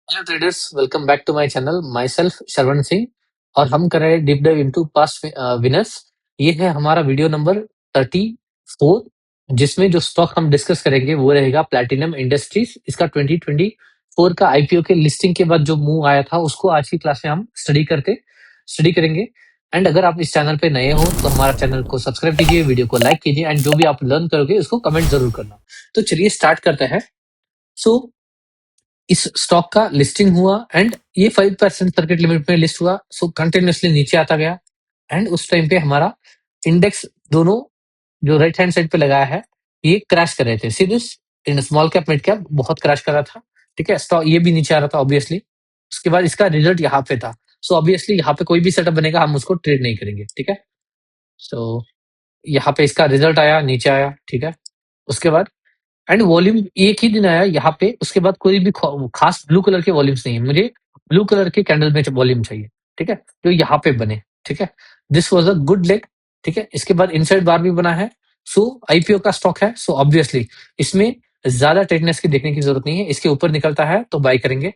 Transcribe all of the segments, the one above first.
Hello traders, welcome back to my channel. Myself Shravan Singh और हम कर रहे हैं deep dive into past winners. ये है हमारा वीडियो नंबर 34, जिसमें जो स्टॉक हम डिस्कस करेंगे वो रहेगा प्लैटिनम इंडस्ट्रीज। इसका 2024 का आईपीओ के लिस्टिंग के बाद जो मूव आया था उसको आज की क्लास में हम स्टडी करेंगे। एंड अगर आप इस चैनल पे नए हो तो हमारा चैनल को सब्सक्राइब कीजिए, वीडियो को लाइक कीजिए एंड जो भी आप लर्न करोगे उसको कमेंट जरूर करना। तो चलिए स्टार्ट करते हैं। सो इस स्टॉक का लिस्टिंग हुआ एंड ये 5% सर्किट लिमिट में लिस्ट हुआ। सो कंटिन्यूअसली नीचे आता गया एंड उस टाइम पे हमारा इंडेक्स दोनों जो राइट हैंड साइड पे लगाया है ये क्रैश कर रहे थे। See this, in small cap mid cap बहुत क्रैश कर रहा था। ठीक है, स्टॉक ये भी नीचे आ रहा था ऑब्वियसली। उसके बाद इसका रिजल्ट यहाँ पे था। सो ऑब्वियसली यहाँ पे कोई भी सेटअप बनेगा हम उसको ट्रेड नहीं करेंगे। ठीक है, सो यहाँ पे इसका रिजल्ट आया, नीचे आया। ठीक है, उसके बाद एंड वॉल्यूम एक ही दिन आया यहाँ पे। उसके बाद कोई भी खास ब्लू कलर के वॉल्यूम्स नहीं है। मुझे ब्लू कलर के कैंडल में वॉल्यूम चाहिए। ठीक है, जो यहाँ पे बने। ठीक है, this was a good leg. ठीक है, इसके बाद इनसाइड बार भी बना है। सो आईपीओ का स्टॉक है, सो ऑब्वियसली इसमें ज्यादा टेडनेस की देखने की जरूरत नहीं है। इसके ऊपर निकलता है तो बाई करेंगे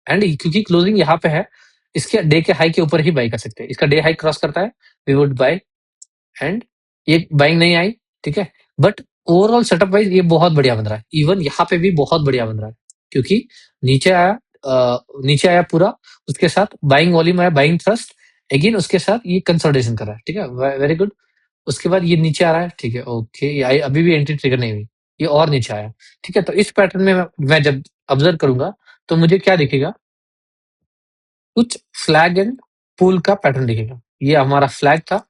एंड क्योंकि क्लोजिंग यहाँ पे है, इसके डे के हाई के ऊपर ही बाई कर सकते हैं। इसका डे हाई क्रॉस करता है, वी वुड बाय एंड ये बाइंग नहीं आई। ठीक है, बट ओवरऑल सेटअप वाइज ये बहुत बढ़िया बन रहा है। इवन यहाँ पे भी बहुत बढ़िया बन रहा है क्योंकि नीचे आया, नीचे आया पूरा। उसके साथ बाइंग वॉल्यूम आया, बाइंग थ्रस्ट अगेन। उसके साथ ये कंसोलिडेशन कर रहा है। ठीक है, वेरी गुड। उसके बाद ये नीचे आ रहा है। ठीक है, ओके, ये अभी भी एंट्री ट्रिगर नहीं हुई, ये और नीचे आया। ठीक है, तो इस पैटर्न में मैं जब ऑब्जर्व करूंगा तो मुझे क्या दिखेगा, कुछ फ्लैग एंड पुल का पैटर्न दिखेगा। ये हमारा फ्लैग था।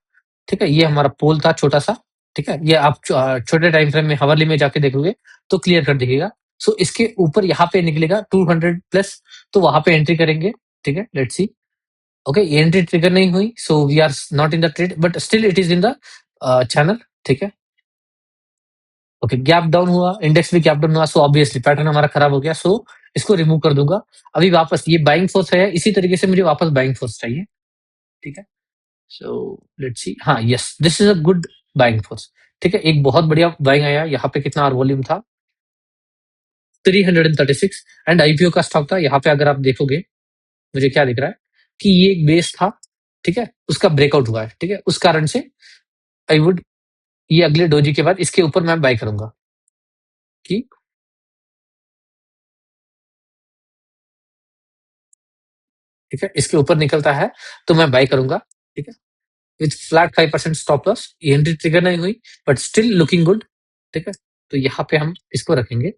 ठीक है, ये हमारा पोल था छोटा सा। ठीक है, ये आप छोटे टाइम फ्रेम में हवरली में जाके देखोगे तो क्लियर कर दिखेगा। सो इसके ऊपर यहाँ पे निकलेगा 200 प्लस, तो वहां पे एंट्री करेंगे। ठीक है, लेट्स सी। ओके, ये एंट्री ट्रिगर नहीं हुई, so we are not in the trade, but still it is in the channel. ठीक है, ओके, गैप डाउन हुआ, इंडेक्स भी गैप डाउन हुआ। सो ऑब्वियसली पैटर्न हमारा खराब हो गया। सो इसको रिमूव कर दूंगा। अभी वापस ये बाइंग फोर्स है, इसी तरीके से मुझे वापस बाइंग फोर्स चाहिए। ठीक है, सो लेट्स सी। हाँ, yes, this is a good buying force. ठीक है, एक बहुत बढ़िया बाइंग आया। यहाँ पे कितना वॉल्यूम था, 336 एंड आईपीओ का स्टॉक था। यहाँ पे अगर आप देखोगे मुझे क्या दिख रहा है कि ये एक बेस था। ठीक है, उसका ब्रेकआउट हुआ है। ठीक है, उस कारण से आई वुड, ये अगले डोजी के बाद इसके ऊपर मैं बाय करूंगा कि ठीक है, इसके ऊपर निकलता है तो मैं बाय करूंगा। ठीक है, विथ फ्लैट 5% स्टॉप लॉस। ये एंट्री ट्रिगर नहीं हुई बट स्टिल लुकिंग गुड। ठीक है, तो यहाँ पे हम इसको रखेंगे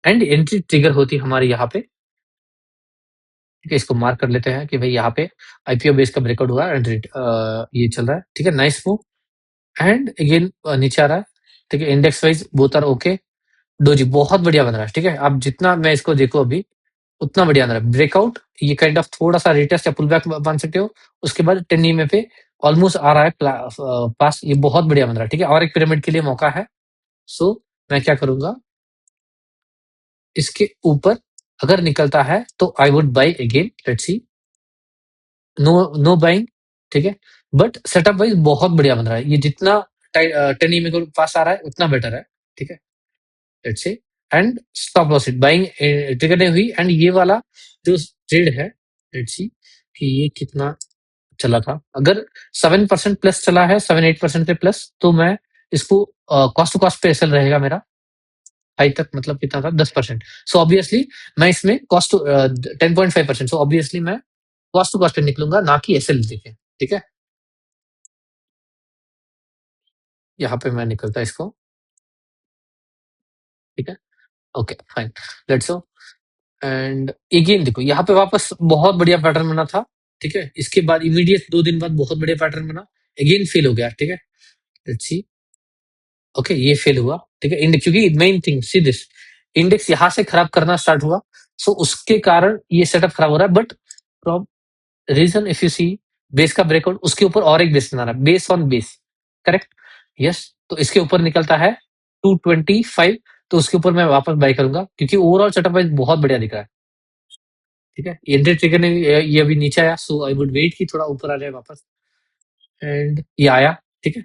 एंड एंट्री ट्रिगर होती है हमारी यहाँ पे। ठीक है, इसको मार्क कर लेते हैं कि भाई यहाँ पे आईपीओ बेस का ब्रेकआउट हुआ एंड ये चल रहा है। ठीक है, नाइस मूव एंड अगेन नीचे आ रहा है। ठीक है, index wise both are okay. Doji बहुत बढ़िया बन रहा है। ठीक है, आप जितना मैं इसको देखो अभी उतना बढ़िया बन रहा है। ब्रेकआउट, ये काइंड ऑफ थोड़ा सा रिटेस्ट या पुल बैक मान सकते हो। उसके बाद 10 ईएमए पे ऑलमोस्ट आ रहा है पास। ये बहुत बढ़िया बन रहा है। ठीक है, और एक पिरामिड के लिए मौका है। सो मैं क्या करूंगा, इसके ऊपर अगर निकलता है तो I would buy again. Let's see, no no buying. ठीक है, बट सेटअप वाइज बहुत बढ़िया बन रहा है। ये जितना 10 ईएमए को पास आ रहा है उतना बेटर है। ठीक है, let's say and stop loss hit buying trigger नहीं हुई एंड ये वाला जो ट्रेड है, लेट्स सी कि ये कितना चला था। अगर 7% प्लस चला है, 7-8% से प्लस, तो मैं इसको कॉस्ट टू कॉस्ट पे एसएल रहेगा मेरा। हाई तक मतलब कितना था, 10%। सो ऑब्वियसली मैं इसमें कॉस्ट टू 10.5%। सो ऑब्वियसली मैं कॉस्ट टू कॉस्ट पे निकलूंगा, ना कि एसएल देखे। ठीक है, यहाँ पे मैं निकलता इसको। ठीक है, okay fine, let's go and again देखो यहाँ पे वापस बहुत बढ़िया पैटर्न बना था। ठीक है, इसके बाद इमीडिएट 2 दिन बाद बहुत बढ़िया पैटर्न बना, अगेन फेल हो गया। ठीक है, लेट्स सी। ओके, ये फेल हुआ। ठीक है, इंडेक्स, क्योंकि main thing see this, index यहाँ से खराब करना स्टार्ट हुआ। सो उसके कारण ये सेटअप खराब हो रहा है। But reason if you see, base का ब्रेकआउट, उसके ऊपर और एक बेस बना रहा है, base on base. Correct, yes. तो इसके ऊपर निकलता है 225, तो उसके ऊपर मैं वापस बाय करूंगा क्योंकि ओवरऑल सेटअप वाइज बहुत बढ़िया दिख रहा है। ठीक है, एंट्री ट्रिगर ने ये अभी नीचे आया, सो आई वुड वेट कि थोड़ा ऊपर आ जाए वापस एंड ये आया। ठीक है,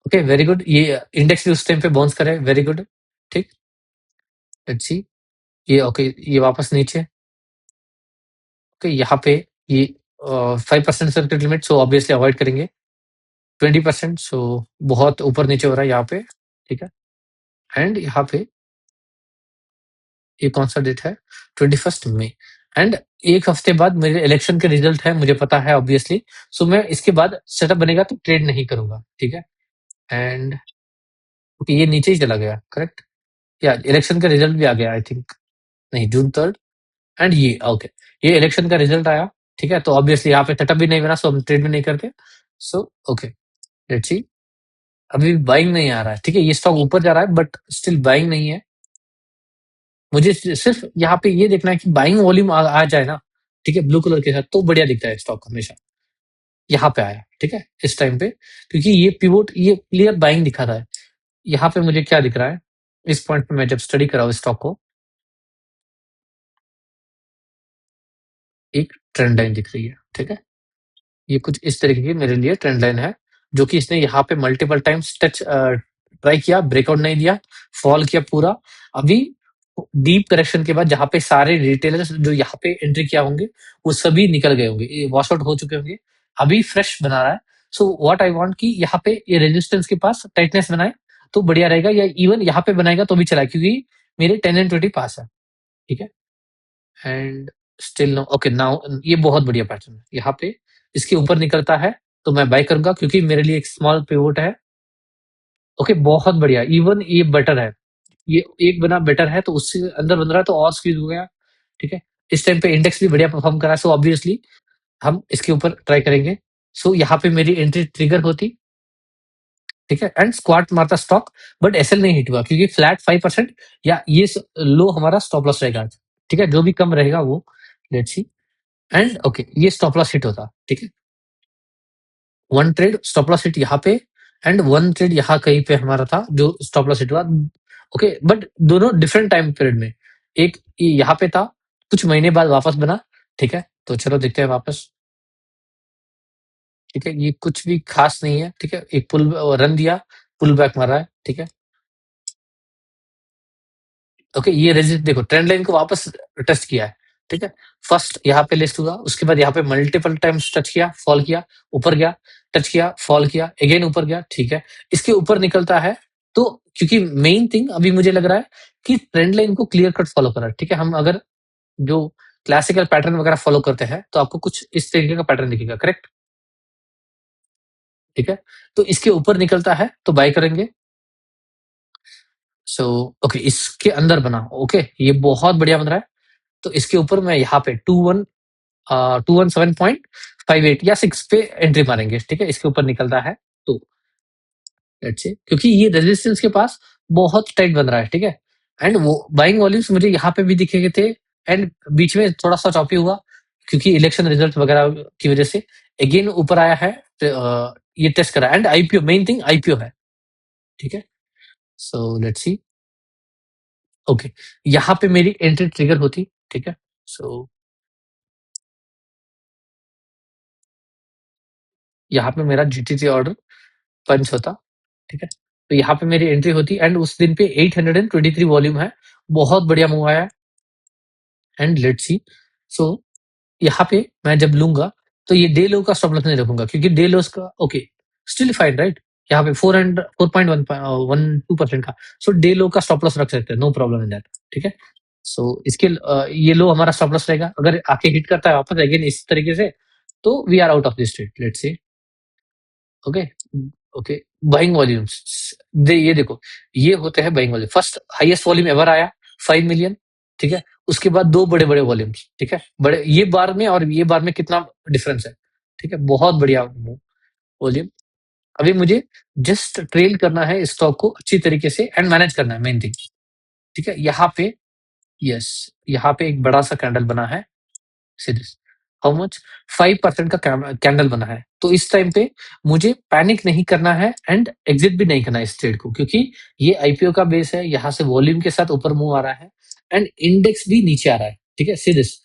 ओके, वेरी गुड। ये इंडेक्स भी उस टाइम पे बाउंस करे, वेरी गुड। ठीक, लेट्स सी। ये ओके, ये वापस नीचे तो यहाँ पे ये 5% circuit limit, so obviously avoid करेंगे। 20%, सो बहुत ऊपर नीचे हो रहा है यहाँ पे, ठीक है। एंड यहाँ पे ये कौन सा डेट है, 21 मई। एंड एक हफ्ते बाद मेरे इलेक्शन के रिजल्ट है, मुझे पता है ऑब्वियसली, सो मैं इसके बाद सेटअप बनेगा तो ट्रेड नहीं करूंगा, ठीक है। एंड ये नीचे ही चला गया, करेक्ट, या इलेक्शन का रिजल्ट भी आ गया आई थिंक, नहीं, June 3rd। एंड ये ओके, ये इलेक्शन का रिजल्ट आया, ठीक है। तो ऑब्वियसली यहाँ पे सेटअप भी नहीं बना, सो हम ट्रेड भी नहीं करते। So okay, let's see. अभी बाइंग नहीं आ रहा है, ठीक है। ये स्टॉक ऊपर जा रहा है बट स्टिल बाइंग नहीं है। मुझे सिर्फ यहाँ पे ये देखना है कि बाइंग वॉल्यूम आ जाए ना, ठीक है, ब्लू कलर के साथ, तो बढ़िया दिखता है स्टॉक हमेशा। यहाँ पे आया, ठीक है, इस टाइम पे, क्योंकि ये पिवोट, ये क्लियर बाइंग दिखा रहा है। यहाँ पे मुझे क्या दिख रहा है, इस पॉइंट पे मैं जब स्टडी कर रहा हूँ स्टॉक को, एक ट्रेंड लाइन दिख रही है, ठीक है। ये कुछ इस तरीके की मेरे लिए ट्रेंड लाइन है, जो कि इसने यहाँ पे मल्टीपल टाइम्स टच ट्राई किया, ब्रेकआउट नहीं दिया, फॉल किया पूरा। अभी डीप करेक्शन के बाद जहाँ पे सारे रिटेलर्स जो यहाँ पे एंट्री किया होंगे, वो सभी निकल गए होंगे, वॉश आउट हो चुके होंगे, अभी फ्रेश बना रहा है। सो व्हाट आई वांट कि यहाँ पे ये रेजिस्टेंस के पास टाइटनेस बनाए तो बढ़िया रहेगा, या इवन यहाँ पे बनाएगा तो भी चला, क्योंकि मेरे 10 and 20 पास है, ठीक है। And still no, okay, now ये बहुत बढ़िया पैटर्न है, यहाँ पे इसके ऊपर निकलता है तो मैं बाय करूंगा, क्योंकि मेरे लिए एक स्मॉल पिवोट है। ओके, बहुत बढ़िया, इवन ये बेटर है, ये एक बना बेटर है, तो उससे अंदर बन रहा है तो और स्क्वीज हो गया, ठीक है। इस टाइम पे इंडेक्स भी बढ़िया परफॉर्म करा है, सो ऑब्वियसली हम इसके ऊपर ट्राई करेंगे। सो यहाँ पे मेरी एंट्री ट्रिगर होती, ठीक है, एंड स्क्वाट मारता स्टॉक, बट एसएल नहीं हिट हुआ, क्योंकि फ्लैट 5% या ये लो हमारा स्टॉप लॉस रहेगा आज, ठीक है, जो भी कम रहेगा वो, लेट्स सी। एंड ओके, ये स्टॉप लॉस हिट होता, ठीक है, one trade stop loss hit यहाँ पे, एंड वन ट्रेड यहाँ कहीं पे हमारा था जो स्टॉप लॉस हिट हुआ। ओके, बट दोनों डिफरेंट टाइम पीरियड में, एक यहाँ पे था, कुछ महीने बाद वापस बना, ठीक है। तो चलो देखते हैं वापस, ठीक है, ये कुछ भी खास नहीं है, ठीक है, एक पुल रन दिया, पुल बैक मारा है, ठीक है। ओके, ये रेजिस्ट देखो, ट्रेंड लाइन को वापस टच किया है, ठीक है। फर्स्ट यहाँ पे लिस्ट हुआ, उसके बाद यहाँ पे मल्टीपल टाइम्स टच किया, फॉल किया, ऊपर गया, टच किया, फॉल किया, अगेन ऊपर गया, ठीक है। इसके ऊपर निकलता है तो, क्योंकि मेन थिंग अभी मुझे लग रहा है कि ट्रेंड लाइन को क्लियर कट फॉलो करा, ठीक है। हम अगर जो क्लासिकल पैटर्न वगैरह फॉलो करते हैं तो आपको कुछ इस तरीके का पैटर्न दिखेगा, करेक्ट, ठीक है। तो इसके ऊपर निकलता है तो बाय करेंगे। सो ओके, इसके अंदर बना, ओके, ये बहुत बढ़िया बन रहा है। तो इसके ऊपर मैं यहाँ पे 217.58 या 6 पे एंट्री मारेंगे, ठीक है, इसके ऊपर निकलता है तो, लेट्स से, क्योंकि ये रेजिस्टेंस के पास बहुत टाइट बन रहा है, ठीक है। एंड वो बाइंग वॉल्यूम्स मुझे यहाँ पे भी दिखे थे, एंड बीच में थोड़ा सा चॉपी हुआ, क्योंकि इलेक्शन रिजल्ट वगैरह की वजह से अगेन ऊपर आया है, ये टेस्ट करा, and IPO, main thing IPO है, ठीक है। सो लेट्स सी, ओके, यहाँ पे मेरी एंट्री ट्रिगर होती, ठीक है। सो यहाँ पे मेरा जीटीसी ऑर्डर पंच होता, ठीक है। तो यहाँ पे मेरी एंट्री होती, एंड उस दिन पे 823 वॉल्यूम है, बहुत बढ़िया मूव आया। एंड लेट्स सी, सो यहाँ पे मैं जब लूंगा तो ये डे लो का स्टॉप लॉस नहीं रखूंगा, क्योंकि डे लोस का ओके, स्टिल फाइन राइट, यहाँ पे 4.12% का, सो डे लो का स्टॉप लॉस रख सकते हैं, नो प्रॉब्लम इन दैट, ठीक है। सो इसके ये लो हमारा स्टॉप लॉस रहेगा, अगर आके हिट करता है वापस अगेन इस तरीके से, तो we are out of this trade, let's see. Okay, okay, buying volumes, ये देखो, ये होते हैं buying volume. First highest volume ever आया 5 मिलियन, ठीक है। उसके बाद दो बड़े बड़े वॉल्यूम्स, ठीक है, बड़े, ये बार में और ये बार में कितना डिफरेंस है, ठीक है, बहुत बढ़िया वॉल्यूम। अभी मुझे जस्ट ट्रेल करना है स्टॉक को अच्छी तरीके से, एंड मैनेज करना है, मेन थिंग, ठीक है। यहाँ पे यस, यहाँ पे एक बड़ा सा कैंडल बना है, सीरीज, हाउ मच, 5% का कैंडल बना है, तो इस टाइम पे मुझे पैनिक नहीं करना है, एंड एग्जिट भी नहीं करना है इस ट्रेड को, क्योंकि ये आईपीओ का बेस है, यहाँ से वॉल्यूम के साथ ऊपर मूव आ रहा है, एंड इंडेक्स भी नीचे आ रहा है, ठीक है, सीरीज,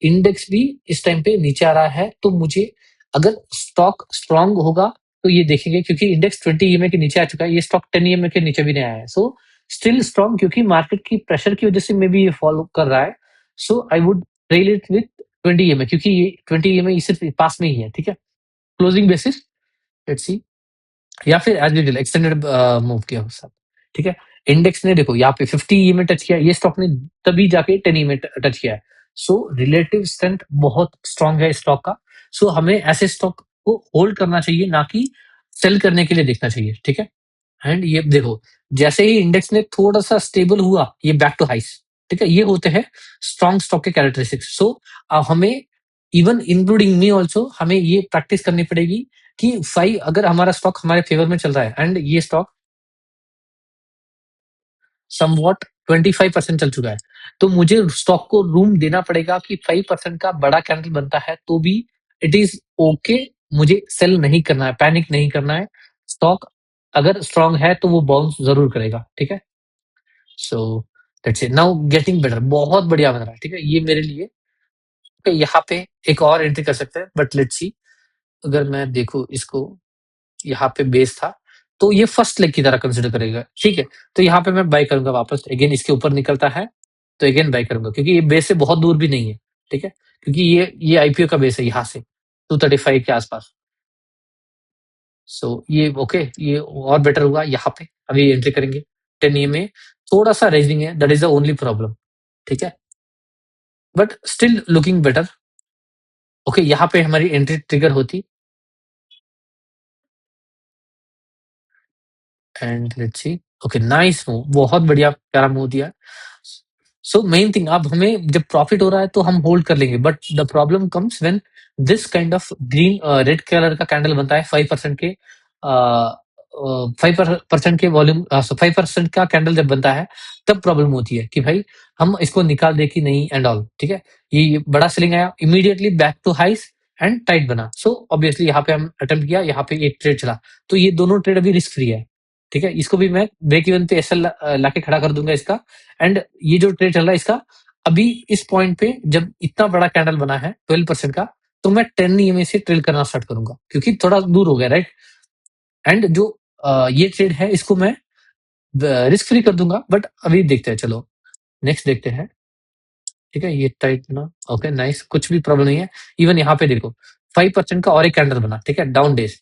इंडेक्स भी इस टाइम पे नीचे आ रहा है, तो मुझे अगर स्टॉक स्ट्रांग होगा तो ये देखेंगे, क्योंकि इंडेक्स 20 EMA के नीचे आ चुका है, ये स्टॉक 10 EMA के नीचे भी नहीं आया है, सो स्टिल स्ट्रांग, क्योंकि मार्केट की प्रेशर की वजह से मे बी ये फॉलो कर रहा है, so I would trail it with 20 EMA, क्योंकि ये 20 EMA सिर्फ पास में ही है, ठीक है। क्लोजिंग बेसिस, लेट्स सी, या फिर एज यूजुअल एक्सटेंडेड मूव किया हो सब, ठीक है। इंडेक्स ने देखो यहाँ पे 50 EMA टच किया, ये स्टॉक ने तभी जाके 10 EMA टच किया है। सो रिलेटिव स्ट्रेंथ बहुत स्ट्रांग है स्टॉक का। सो हमें ऐसे स्टॉक को होल्ड करना चाहिए, ना कि सेल करने के लिए देखना चाहिए, ठीक है। एंड ये देखो, जैसे ही इंडेक्स ने थोड़ा सा स्टेबल हुआ, ये बैक टू हाइस, ठीक है। ये होते हैं स्ट्रॉन्ग स्टॉक के कैरेक्टरिस्टिक्स। सो हमें, इवन इंक्लूडिंग मी ऑल्सो, हमें ये प्रैक्टिस करनी पड़ेगी कि 5, अगर हमारा स्टॉक हमारे फेवर में चल रहा है एंड ये स्टॉक समवॉट 25% चल चुका है, तो मुझे स्टॉक को रूम देना पड़ेगा कि 5% का बड़ा कैंडल बनता है तो भी इट इज ओके। मुझे सेल नहीं करना है, पैनिक नहीं करना है। स्टॉक अगर स्ट्रांग है तो वो बाउंस जरूर करेगा, ठीक है। So that's it, now getting better, बहुत बढ़िया बन रहा है, ठीक है। ये मेरे लिए, okay, यहाँ पे एक और एंट्री कर सकते हैं, बट लेट्स सी, अगर मैं देखूं इसको, यहाँ पे बेस था, तो ये फर्स्ट लेग की तरह कंसिडर करेगा, ठीक है। तो यहाँ पे मैं बाय करूंगा वापस, अगेन इसके ऊपर निकलता है तो अगेन बाय करूंगा, क्योंकि ये बेस से बहुत दूर भी नहीं है, ठीक है। क्योंकि ये आईपीओ का बेस है यहाँ से 235 के आसपास। सो ये ओके, ये और बेटर हुआ यहाँ पे, अभी एंट्री करेंगे। 10 में थोड़ा सा रेजिंग है, that is the only problem, ठीक है, but still looking better. Okay, यहाँ पे हमारी एंट्री ट्रिगर होती, and let's see, okay nice move, बहुत बढ़िया प्यारा मूव दिया। सो मेन थिंग, अब हमें जब प्रॉफिट हो रहा है तो हम होल्ड कर लेंगे, but the problem comes when this kind of green red colour का कैंडल बनता है 5% के, 5% के वॉल्यूम, 5% का कैंडल जब बनता है, तब प्रॉब्लम होती है कि भाई हम इसको निकाल दे कि नहीं एंड ऑल, ठीक है। ये बड़ा सेलिंग आया, immediately back to highs and tight बना। सो ऑब्वियसली यहाँ पे हम अटेम्प्ट किया, यहाँ पे एक ट्रेड चला, तो ये दोनों ट्रेड अभी रिस्क फ्री है, ठीक है। इसको भी मैं ब्रेक इवन पे एसएल लाके खड़ा कर दूंगा इसका। एंड ये जो ट्रेड चल रहा है इसका, अभी इस पॉइंट पे जब इतना बड़ा कैंडल बना है 12% का, तो मैं 10 ईएमए से ट्रेड करना स्टार्ट करूंगा, क्योंकि थोड़ा दूर हो गया, राइट। एंड जो ये ट्रेड है इसको मैं रिस्क फ्री कर दूंगा, बट अभी देखते हैं, चलो नेक्स्ट देखते हैं, ठीक है। ये टाइट ना, ओके नाइस, कुछ भी प्रॉब्लम नहीं है। इवन यहाँ पे देखो 5% का और एक कैंडल बना, ठीक है, डाउन डेज।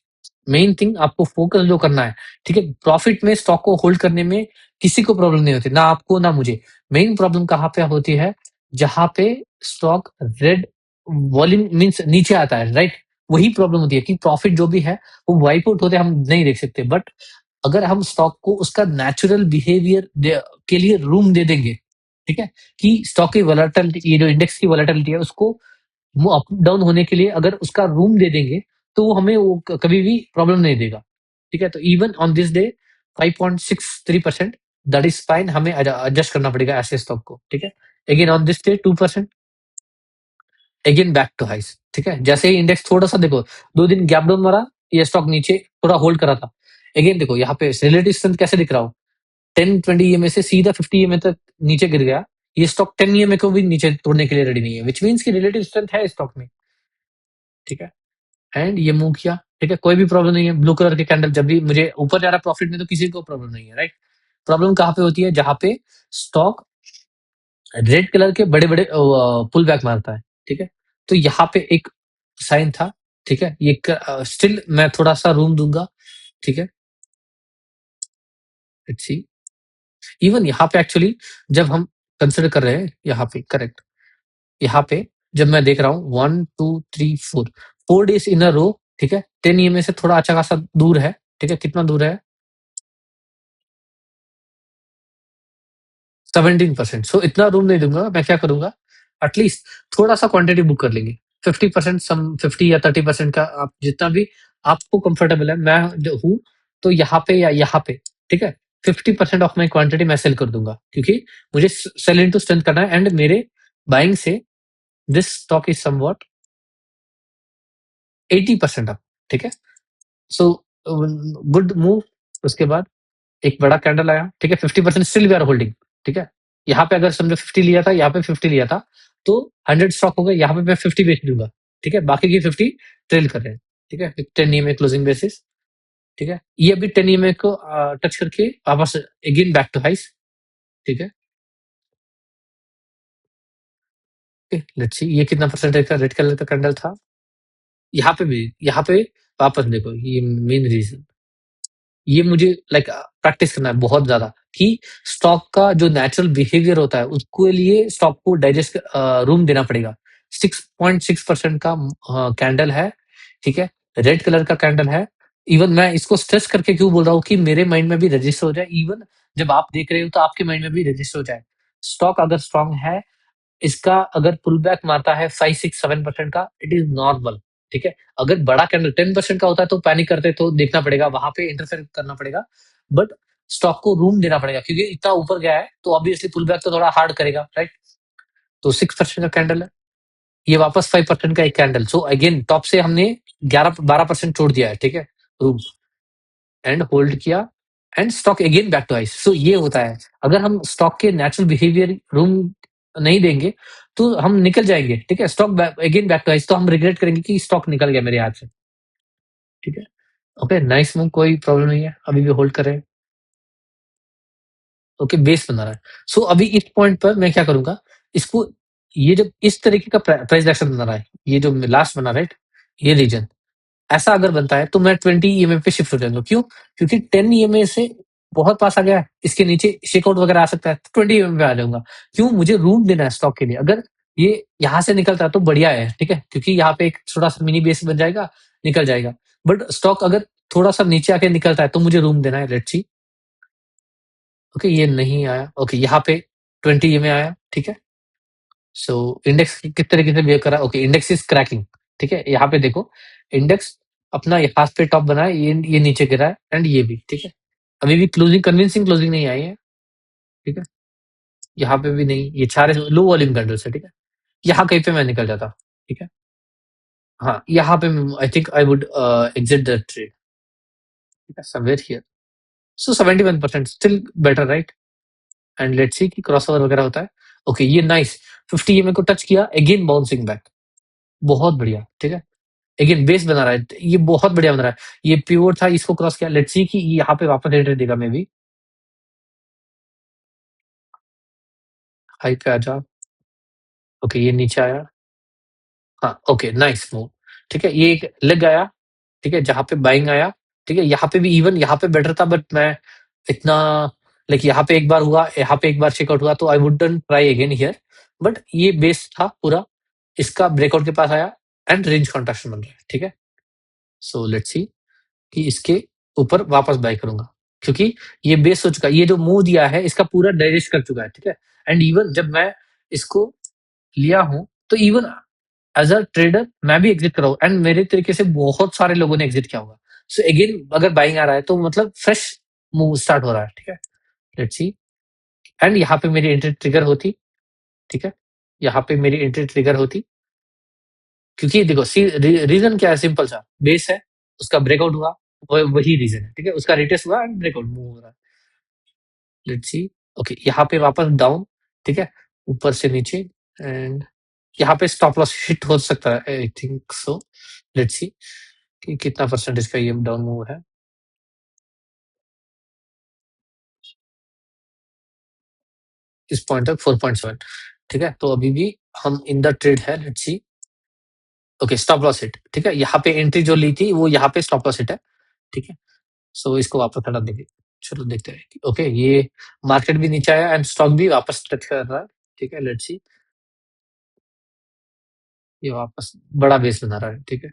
मेन थिंग आपको फोकस जो करना है, ठीक है, प्रॉफिट में स्टॉक को होल्ड करने में किसी को प्रॉब्लम नहीं होती, ना आपको ना मुझे। मेन प्रॉब्लम कहाँ पे होती है, जहां पे स्टॉक रेड वॉल्यूम मीन्स नीचे आता है, राइट। वही प्रॉब्लम होती है कि प्रॉफिट जो भी है वो वाइप आउट होते हम नहीं देख सकते, बट अगर हम स्टॉक को उसका नेचुरल बिहेवियर के लिए रूम दे देंगे, ठीक है, कि स्टॉक की वोलेटिलिटी, ये जो इंडेक्स की वोलेटिलिटी है उसको अप डाउन होने के लिए अगर उसका रूम दे देंगे, तो वो हमें वो कभी भी प्रॉब्लम नहीं देगा, ठीक है। तो even on this day 5.63%, that is fine, हमें एडजस्ट करना पड़ेगा ऐसे स्टॉक को, ठीक है। Again on this day 2%, again back to highs, ठीक है। जैसे ही इंडेक्स थोड़ा सा देखो 2 दिन गैप डाउन मारा, ये स्टॉक नीचे थोड़ा होल्ड करा था, अगेन देखो यहाँ पे रिलेटिव स्ट्रेंथ कैसे दिख रहा हो, 10-20 EMA से सीधा 50 EMA तक नीचे गिर गया। ये स्टॉक 10 EMA को भी नीचे तोड़ने के लिए रेडी नहीं है, विच मीन्स की रिलेटिव स्ट्रेंथ है स्टॉक में, ठीक है। एंड ये मूव किया, ठीक है, कोई भी प्रॉब्लम नहीं है। ब्लू कलर के कैंडल जब भी मुझे ऊपर जा रहा प्रॉफिट में, तो किसी को प्रॉब्लम नहीं है, राइट। प्रॉब्लम कहाँ पे होती है, जहां पे स्टॉक रेड कलर के बड़े बड़े पुल बैक मारता है, ठीक है। तो यहाँ पे एक साइन था, ठीक है। ये स्टिल मैं थोड़ा सा रूम दूंगा, ठीक है। लेट्स सी, इवन यहाँ पे एक्चुअली जब हम कंसिडर कर रहे हैं, यहाँ पे करेक्ट, यहाँ पे जब मैं देख रहा हूँ 1 2 3 4 4 डेज इन अ रो, ठीक है, 10 EMA से थोड़ा अच्छा खासा दूर है, ठीक है। कितना दूर है, 17%। सो इतना रूम नहीं दूंगा, मैं क्या करूंगा, एटलीस्ट थोड़ा सा क्वांटिटी बुक कर लेंगे, 50%, सम 50 या 30% का, आप जितना भी आपको कंफर्टेबल है। मैं जो हूँ, तो यहाँ पे या यहाँ पे, ठीक है, 50% ऑफ माई क्वांटिटी मैं सेल कर दूंगा, क्योंकि मुझे सेल इन टू स्ट्रेंथ करना है। एंड मेरे बाइंग से this stock is somewhat 80% up, ठीक है। So good move. उसके बाद एक बड़ा कैंडल आया, ठीक है, 50% स्टिल वी आर होल्डिंग, ठीक है। यहाँ पे अगर समझो 50 लिया था, यहाँ पे 50 लिया था, तो 100 स्टॉक हो गए, यहाँ पे मैं 50 बेच दूंगा, ठीक है। बाकी की 50 ट्रेल कर रहे हैं, ठीक है, 10 EMA क्लोजिंग बेसिस, ठीक है। ये अभी 10 EMA को टच करके वापस अगेन बैक टू हाइस, ठीक है। लेट्स सी ये कितना परसेंटेज का रेड कलर का कैंडल था। यहाँ पे वापस देखो ये मेन रीजन, ये मुझे लाइक प्रैक्टिस करना है बहुत ज्यादा कि स्टॉक का जो नेचुरल बिहेवियर होता है उसके लिए स्टॉक को डाइजेस्ट रूम देना पड़ेगा। 6.6% का कैंडल है, ठीक है, रेड कलर का कैंडल है। इवन मैं इसको स्ट्रेस करके क्यों बोल रहा हूँ कि मेरे माइंड में भी रजिस्टर हो जाए, इवन जब आप देख रहे हो तो आपके माइंड में भी रजिस्टर हो जाए। स्टॉक अगर स्ट्रांग है, इसका अगर पुल बैक मारता है 5-6-7% का, इट इज नॉर्मल, ठीक है। अगर बड़ा कैंडल 10% का होता है तो पैनिक करते, तो देखना पड़ेगा, वहां पे इंटरफेयर करना पड़ेगा। बट स्टॉक को रूम देना पड़ेगा क्योंकि इतना ऊपर गया है तो ऑब्वियसली पुल बैक तो थोड़ा हार्ड करेगा, राइट। तो 6% का कैंडल है, ये वापस 5% का एक कैंडल। सो अगेन टॉप से हमने 11-12% छोड़ दिया है, ठीक है, रूम, एंड होल्ड किया, and stock again back to highs. So ये होता है, अगर हम स्टॉक के नेचुरल बिहेवियर रूम नहीं देंगे तो हम निकल जाएंगे, ठीक है, stock again back to ice, तो हम रिग्रेट करेंगे कि स्टॉक निकल गया मेरे हाथ से, ठीक है। ओके नाइस मूव, कोई प्रॉब्लम नहीं है, अभी भी होल्ड करें। ओके बेस बना रहा है। सो अभी इस पॉइंट पर मैं क्या करूंगा, इसको, ये जब इस तरीके का प्राइस एक्शन बना रहा है, ये जो लास्ट बना, राइट, ये रीजन ऐसा अगर बनता है तो मैं 20 ईएमए पे शिफ्ट हो जाऊंगा। क्यों? क्योंकि 10 ईएमए से बहुत पास आ गया है, इसके नीचे शेकआउट वगैरह आ सकता है, तो 20 ईएमए पे आ जाऊंगा। क्यों? मुझे रूम देना है स्टॉक के लिए। अगर ये यहाँ से निकलता है तो बढ़िया है, ठीक है, क्योंकि यहाँ पे एक छोटा सा मिनी बेस बन जाएगा, निकल जाएगा। बट स्टॉक अगर थोड़ा सा नीचे आके निकलता है तो मुझे रूम देना है, लेट्स सी। ओके ये नहीं आया, ओके यहाँ पे 20 ईएमए आया, ठीक है। सो इंडेक्स किस तरीके से बिहेव कर रहा है, ओके इंडेक्स इज क्रैकिंग, ठीक है। यहाँ पे देखो, इंडेक्स अपना यहाँ पे टॉप बना है, ये नीचे गिरा है, एंड ये भी, ठीक है। अभी भी क्लोजिंग, कन्विंसिंग क्लोजिंग नहीं आई है, ठीक है। यहाँ पे भी नहीं, ये सारे लो वॉल्यूम कैंडल्स है, ठीक है। यहाँ कहीं पे मैं निकल जाता, ठीक है। हाँ यहाँ पे I think I would exit the trade, ठीक है, somewhere here. So 71% still better, right. And let's see कि क्रॉसओवर वगैरह होता है। ओके ये नाइस, 50 ईएमए को टच किया, अगेन बाउंसिंग बैक, बहुत बढ़िया, ठीक है। अगेन बेस बना रहा है, ये बहुत बढ़िया बन रहा है। ये पिवोट था, इसको क्रॉस किया, लेट्स सी कि यहाँ पे वापस एंट्री देगा मे बी। हाई पे आजा, ओके ये नीचे आया, हाँ ओके नाइस मूव, ठीक है। ये एक लेग आया, ठीक है, जहाँ पे बाइंग आया, ठीक है। यहाँ पे भी इवन यहाँ पे बेटर था, बट मैं इतना लाइक यहाँ पे एक बार हुआ, यहाँ पे एक बार चेकआउट हुआ, तो I wouldn't try again here. But ये बेस था पूरा, इसका ब्रेकआउट के पास आया, एंड रेंज कॉन्ट्रैक्शन बन रहा है, ठीक है। सो लेट्स सी कि इसके ऊपर वापस बाय करूंगा, क्योंकि ये बेस हो चुका है, ये जो मूव दिया है इसका पूरा डाइजेस्ट कर चुका है, ठीक है। एंड इवन जब मैं इसको लिया हूं तो इवन एज अ ट्रेडर मैं भी एग्जिट कर रहा हूँ, एंड मेरे तरीके से बहुत सारे लोगों ने एग्जिट किया होगा। सो अगेन अगर बाइंग आ रहा है तो मतलब फ्रेश मूव स्टार्ट हो रहा है, ठीक है। लेट्स सी, एंड यहाँ पे मेरी एंट्री ट्रिगर होती, ठीक है, यहाँ पे मेरी एंट्री ट्रिगर होती, क्योंकि देखो सी रीजन क्या है, सिंपल सा बेस है, उसका ब्रेकआउट हुआ, वही रीजन है, ठीक है, उसका रिटेस्ट हुआ एंड ब्रेकआउट मूव हो रहा है। लेट्स सी, ओके यहाँ पे वापस डाउन, ठीक है, ऊपर से नीचे, एंड यहाँ पे स्टॉप लॉस हिट हो सकता है, आई थिंक सो। लेट्स सी कि कितना परसेंटेज का ये डाउन मूव है। इस पॉइंट तक 4.7, ठीक है। तो अभी भी हम इन द ट्रेड है, let's see. Okay stop loss hit, ठीक है, यहाँ पे एंट्री जो ली थी वो यहाँ पे स्टॉप लॉस हिट है, ठीक है। सो इसको वापस हटा देंगे, चलो देखते हैं। ओके ये मार्केट भी नीचे आया एंड स्टॉक भी वापस टच कर रहा है, ठीक है। लेट्स सी, ये वापस बड़ा बेस बना रहा है, ठीक है,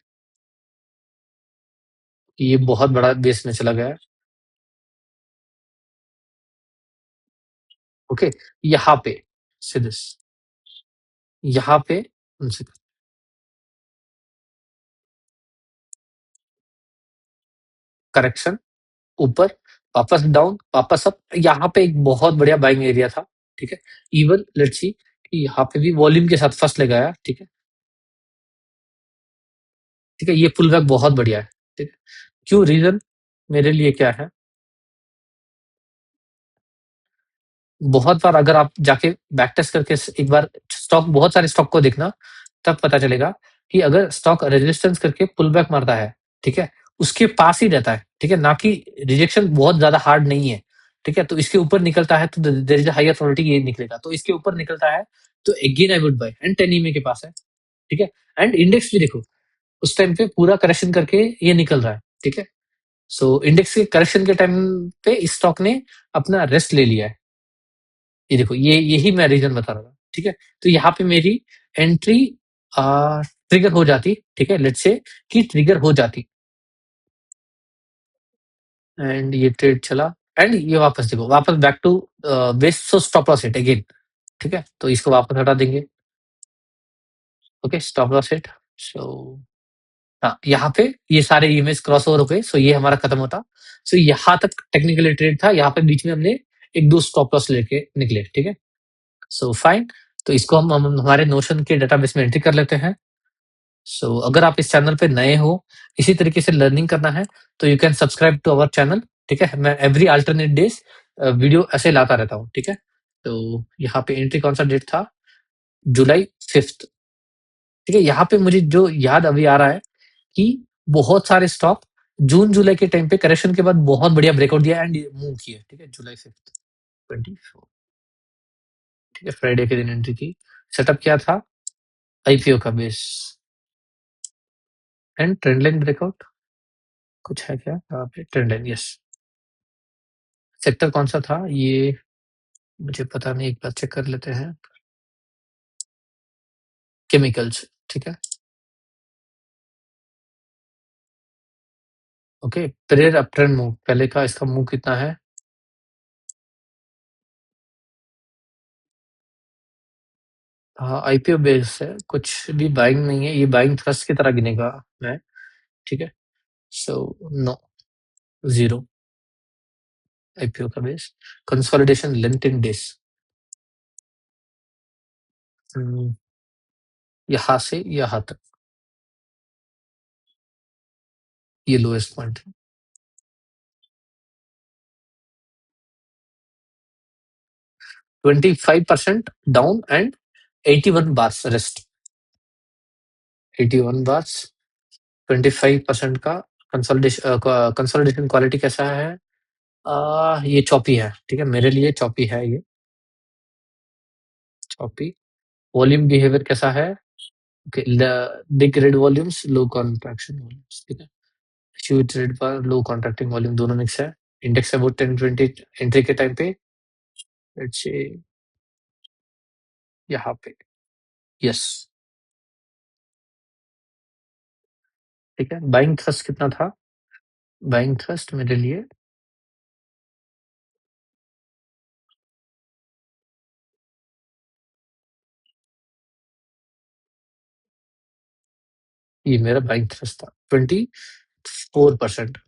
ये बहुत बड़ा बेस में चला गया है। ओके यहाँ पे से दिस, यहाँ पे करेक्शन, ऊपर, वापस डाउन, वापस अप, यहाँ पे एक बहुत बढ़िया बाइंग एरिया था, ठीक है। इवन लेट्स सी कि यहाँ पे भी वॉल्यूम के साथ फर्स्ट लगाया, ठीक है, ठीक है। ये पुल बैक बहुत बढ़िया है, ठीक है। क्यों? रीजन मेरे लिए क्या है, बहुत बार अगर आप जाके बैक टेस्ट करके एक बार स्टॉक, बहुत सारे स्टॉक को देखना, तब पता चलेगा कि अगर स्टॉक रेजिस्टेंस करके पुल बैक मारता है, ठीक है, उसके पास ही रहता है, ठीक है, ना कि रिजेक्शन बहुत ज्यादा हार्ड नहीं है। ठीक है? तो इसके ऊपर निकलता है तो there is a higher probability ये निकलेगा। तो इसके ऊपर निकलता है तो again I would buy and 10 EMA के पास है, ठीक है? एंड इंडेक्स भी देखो, उस टाइम पे पूरा करेक्शन करके ये निकल रहा है, ठीक है? सो इंडेक्स के करेक्शन के टाइम पे इस स्टॉक ने अपना रेस्ट ले लिया है। ये देखो, ये यही मैं रीज़न बता रहा था, ठीक है? तो यहाँ पे मेरी एंट्री ट्रिगर हो जाती, ठीक है? लेट्स से कि ट्रिगर हो जाती एंड ये ट्रेड चला एंड ये वापस देखो, वापस back to base, so stop loss hit again, ठीक है? तो इसको वापस हटा देंगे, okay? Stop loss hit, so हाँ, यहाँ पे ये सारे इमेज क्रॉस ओवर हो गए, सो ये हमारा खत्म होता। सो यहाँ तक टेक्निकली ट्रेड था, यहाँ पे बीच में हमने 1-2 स्टॉप लॉस लेके निकले, ठीक है? सो फाइन, तो इसको हम हमारे नोशन के डेटाबेस में एंट्री कर लेते हैं। सो अगर आप इस चैनल पे नए हो, इसी तरीके से लर्निंग करना है, तो you can subscribe to our channel, ठीक है? मैं एवरी अल्टरनेट डेज़ वीडियो ऐसे लाता रहता हूँ, ठीक है? तो यहाँ पे एंट्री कौन-सा डेट था? जुलाई 5th, ठीक है? यहाँ पे मुझे जो याद अभी आ रहा है कि बहुत सारे स्टॉक जून-जुलाई के टाइम पे करेक्शन के बाद बहुत बढ़िया ब्रेकआउट दिया एंड मूव किए, ठीक है? जुलाई 5th 24, ठीक है? फ्राइडे के दिन एंट्री की। सेटअप क्या था? आईपीओ का base and trend line breakout कुछ है क्या? यहाँ पे ट्रेंड लाइन, यस। सेक्टर कौन-सा था? ये मुझे पता नहीं, एक बार चेक कर लेते हैं। केमिकल्स, ठीक है? Okay, period up trend move, पहले का इसका मूव कितना है? हाँ, आईपीओ बेस है, कुछ भी बाइंग नहीं है, ये बाइंग थ्रस्ट की तरह गिनेगा मैं, ठीक है? सो नो, 0 आईपीओ का बेस। कंसोलिडेशन लेंथ इन डेज़, हुँ, यहाँ से यहाँ तक, ये लोएस्ट पॉइंट है। 25% down and 81 bars rest, 81 bars, 25% का कंसोलिडेशन क्वालिटी कैसा है? ये चॉपी है, ठीक है? मेरे लिए चॉपी है ये, चॉपी। वॉल्यूम बिहेवियर कैसा है? ओके, बिग रेड वॉल्यूम्स, लो कॉन्ट्रैक्शन वॉल्यूम्स, ठीक है? ह्यूज रेड पर लो कॉन्ट्रैक्टिंग वॉल्यूम दोनों मिक्स है। इंडेक्स अबाउट 10-20 एंट्री के टाइम पे, लेट्स से यहाँ पे, यस, ठीक है? बाइंग थ्रस्ट कितना था? बाइंग थ्रस्ट मेरे लिए ये मेरा बाइंग थ्रस्ट था 24%।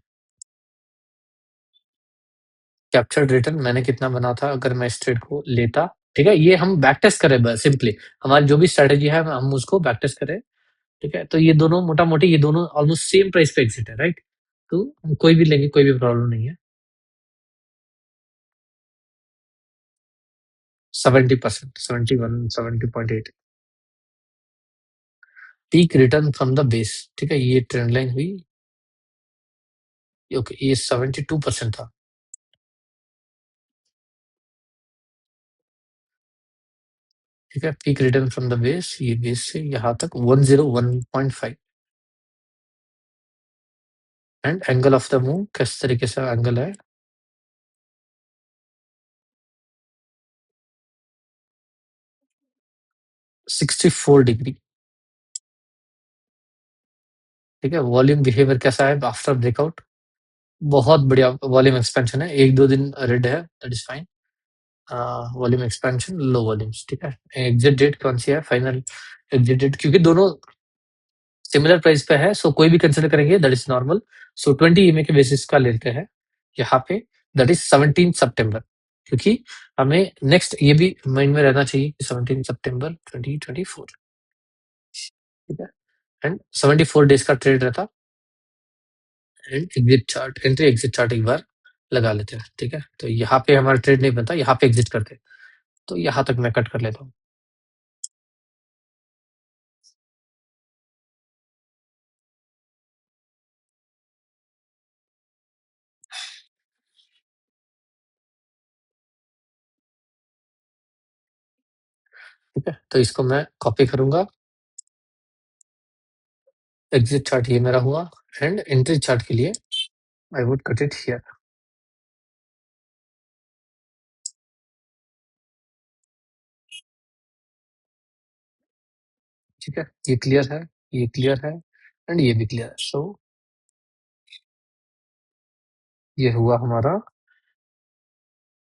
कैप्चर्ड रिटर्न मैंने कितना बना था अगर मैं इस ट्रेड को लेता, ठीक है? ये हम बैक टेस्ट करें बस सिंपली, हमारी जो भी स्ट्रैटेजी है हम उसको बैक टेस्ट करें, ठीक है? तो ये दोनों मोटा-मोटी ये दोनों ऑलमोस्ट सेम प्राइस पे एग्ज़िट है, राइट? तो हम कोई भी लेंगे, कोई भी प्रॉब्लम नहीं है। 70%, 71, 70.8 peak return from the base, ठीक है? ये ट्रेंड लाइन हुई, ओके, ये 72% था, ठीक है? Peak return from the base, ये बेस से यहाँ तक 101.5 and angle of the move किस तरीके से एंगल है? 64 डिग्री, ठीक है? वॉल्यूम बिहेवियर कैसा है आफ्टर ब्रेकआउट? बहुत बढ़िया वॉल्यूम एक्सपेंशन है, 1-2 दिन रेड है, that is fine. Volume expansion, low volumes, ठीक है? एग्ज़िट डेट कौन-सी है? फाइनल एग्ज़िट डेट, क्योंकि दोनों सिमिलर प्राइस पे है, सो कोई भी कंसीडर करेंगे that is normal. So 20 EMA के बेसिस का लेते हैं यहाँ पे, दैट इज़ 17 सितंबर, क्योंकि हमें नेक्स्ट ये भी माइंड में रहना चाहिए कि 17 सितंबर 2024, ठीक है? एंड 74 डेज़ का ट्रेड रहता and exit chart, entry exit chart एक बार लगा लेते हैं, ठीक है? तो यहाँ पे हमारा ट्रेड नहीं बनता, यहाँ पे एग्ज़िट करते हैं। तो यहाँ तक मैं कट कर लेता हूँ। ठीक है, तो इसको मैं कॉपी करूंगा। एग्जिट चार्ट ये मेरा हुआ एंड एंट्री चार्ट के लिए I would cut it here. ठीक है, ये क्लियर है, ये क्लियर है एंड ये भी क्लियर है। सो ये हुआ हमारा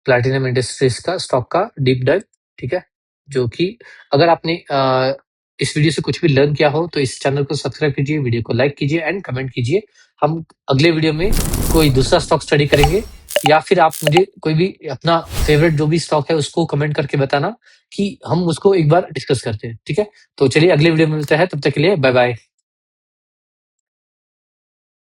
प्लैटिनम इंडस्ट्रीज का स्टॉक का डीप डाइव। ठीक है, जो कि अगर आपने इस वीडियो से कुछ भी लर्न किया हो तो इस चैनल को सब्सक्राइब कीजिए, वीडियो को लाइक कीजिए एंड कमेंट कीजिए। हम अगले वीडियो में कोई दूसरा स्टॉक स्टडी करेंगे, या फिर आप मुझे कोई भी अपना फेवरेट जो भी स्टॉक है उसको कमेंट करके बताना कि हम उसको एक बार डिस्कस करते हैं। ठीक है, तो चलिए अगले वीडियो में मिलते हैं, तब तक के लिए बाय बाय।